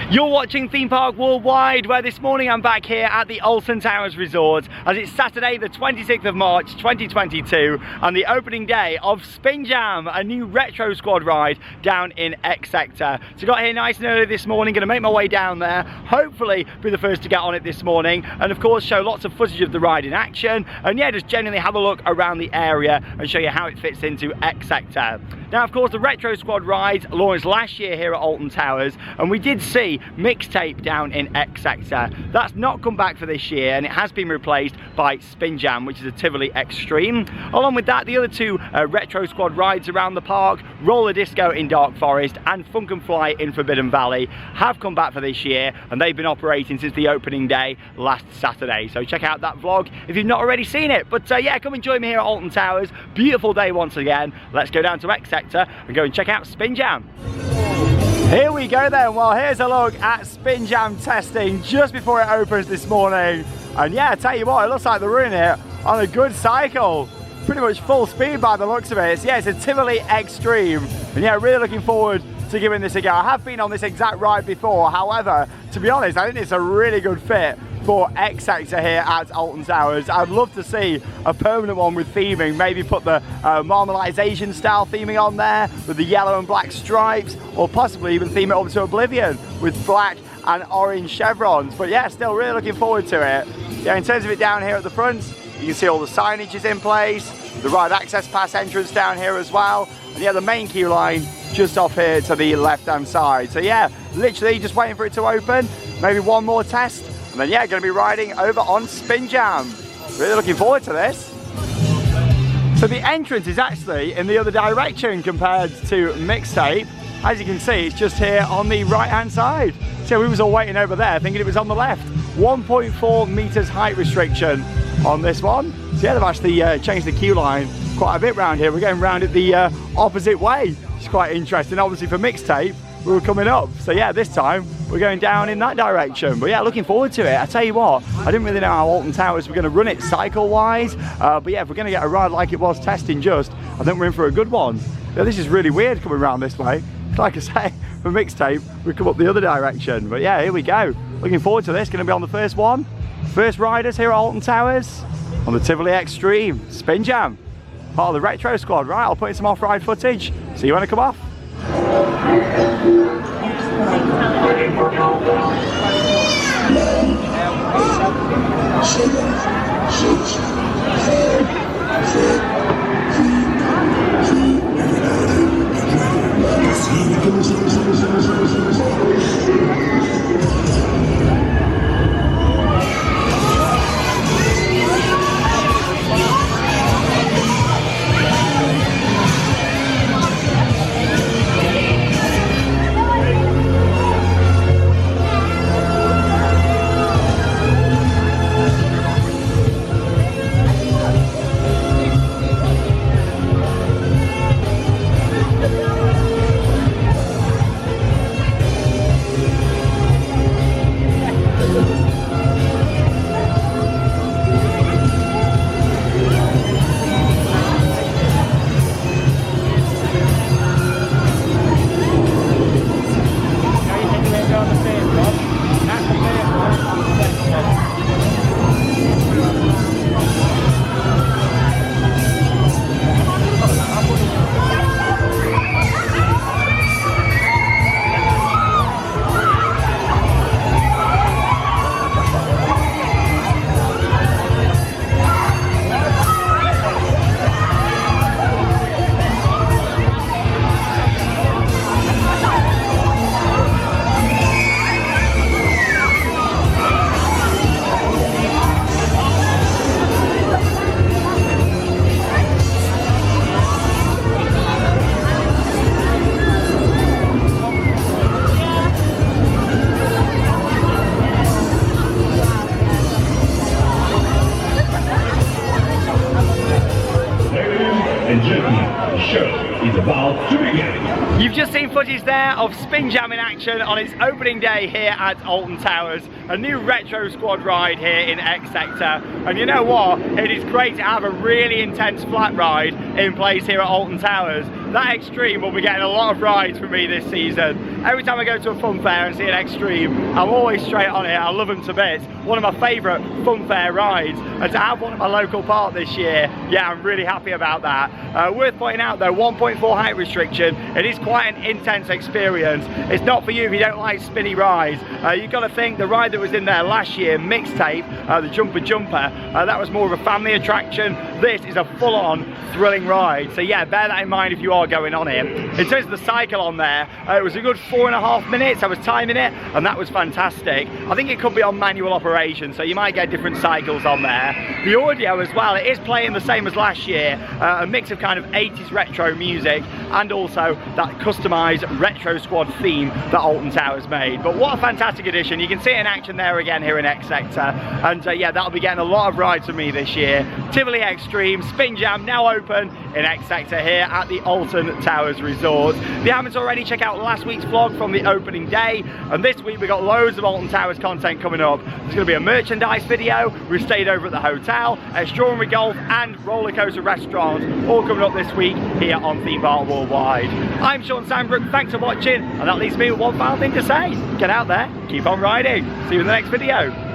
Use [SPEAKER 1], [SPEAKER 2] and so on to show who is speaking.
[SPEAKER 1] You're watching Theme Park Worldwide, where this morning I'm back here at the Alton Towers Resort as it's Saturday the 26th of March 2022 and the opening day of Spinjam, a new retro squad ride down in X Sector. So got here nice and early this morning, going to make my way down there, hopefully be the first to get on it this morning, and of course show lots of footage of the ride in action, and yeah, just generally have a look around the area and show you how it fits into X Sector. Now of course the retro squad ride launched last year here at Alton Towers, and we did see Mixtape down in X Sector. That's not come back for this year, and it has been replaced by Spinjam, which is a Tivoli Extreme. Along with that, the other two retro squad rides around the park, Roller Disco in Dark Forest and Funk and Fly in Forbidden Valley, have come back for this year, and they've been operating since the opening day last Saturday. So check out that vlog if you've not already seen it. But yeah, come and join me here at Alton Towers. Beautiful day once again. Let's go down to X Sector and go and check out Spinjam. Here we go then. Well, here's a look at Spinjam testing just before it opens this morning. And yeah, I tell you what, it looks like they're running it on a good cycle. Pretty much full speed by the looks of it. So yeah, it's a Tivoli Extreme. And yeah, really looking forward to giving this a go. I have been on this exact ride before. However, to be honest, I think it's a really good fit for X Sector here at Alton Towers. I'd love to see a permanent one with theming, maybe put the Marmalization style theming on there with the yellow and black stripes, or possibly even theme it up to Oblivion with black and orange chevrons. But yeah, still really looking forward to it. Yeah, in terms of it down here at the front, you can see all the signage is in place, the ride access pass entrance down here as well, and yeah, the main queue line just off here to the left hand side. So yeah, literally just waiting for it to open, maybe one more test, and then yeah, going to be riding over on Spinjam. Really looking forward to this. So the entrance is actually in the other direction compared to Mixtape. As you can see, it's just here on the right hand side. So we was all waiting over there thinking it was on the left. 1.4 meters height restriction on this one. So yeah, they've actually changed the queue line quite a bit round here. We're going round it the opposite way. It's quite interesting. Obviously for Mixtape, we were coming up. So yeah, this time we're going down in that direction. But yeah, looking forward to it. I tell you what, I didn't really know how Alton Towers were going to run it cycle-wise. But yeah, if we're going to get a ride like it was testing just, I think we're in for a good one. Yeah, this is really weird coming around this way. Like I say, for Mixtape, we come up the other direction. But yeah, here we go. Looking forward to this. Going to be on the first one. First riders here at Alton Towers on the Tivoli Extreme. Spinjam, part of the retro squad. Right, I'll put in some off-ride footage. See you when I come off. You've just seen footage there of Spinjam in action on its opening day here at Alton Towers, a new retro squad ride here in X Sector. And you know what? It is great to have a really intense flat ride in place here at Alton Towers. That Extreme will be getting a lot of rides from me this season. Every time I go to a fun fair and see an Extreme, I'm always straight on it. I love them to bits. One of my favourite fun fair rides, and to have one at my local park this year, yeah, I'm really happy about that. Worth pointing out though, 1.4 height restriction. It is quite an intense experience. It's not for you if you don't like spinny rides. You've got to think the ride that was in there last year, Mixtape, the Jumper Jumper, that was more of a family attraction. This is a full-on thrilling ride. So yeah, bear that in mind if you are going on it. In terms of the cycle on there, it was a good 4.5 minutes. I was timing it, and that was fantastic. I think it could be on manual operation, so you might get different cycles on there. The audio as well, it is playing the same as last year, a mix of kind of 80s retro music and also that customised retro squad theme that Alton Towers made. But what a fantastic edition. You can see it in action there again here in X Sector, and yeah, that'll be getting a lot of rides from me this year. Tivoli Extreme, Spinjam now open in X Sector here at the Alton Towers Resort. If you haven't already, check out last week's vlog from the opening day, and this week we got loads of Alton Towers content coming up. There's going to be a merchandise video, we've stayed over at the hotel, extraordinary golf and roller coaster restaurants all coming up this week here on Theme Park Worldwide. I'm Sean Sandbrook, thanks for watching, and that leaves me with one final thing to say. Get out there, keep on riding. See you in the next video.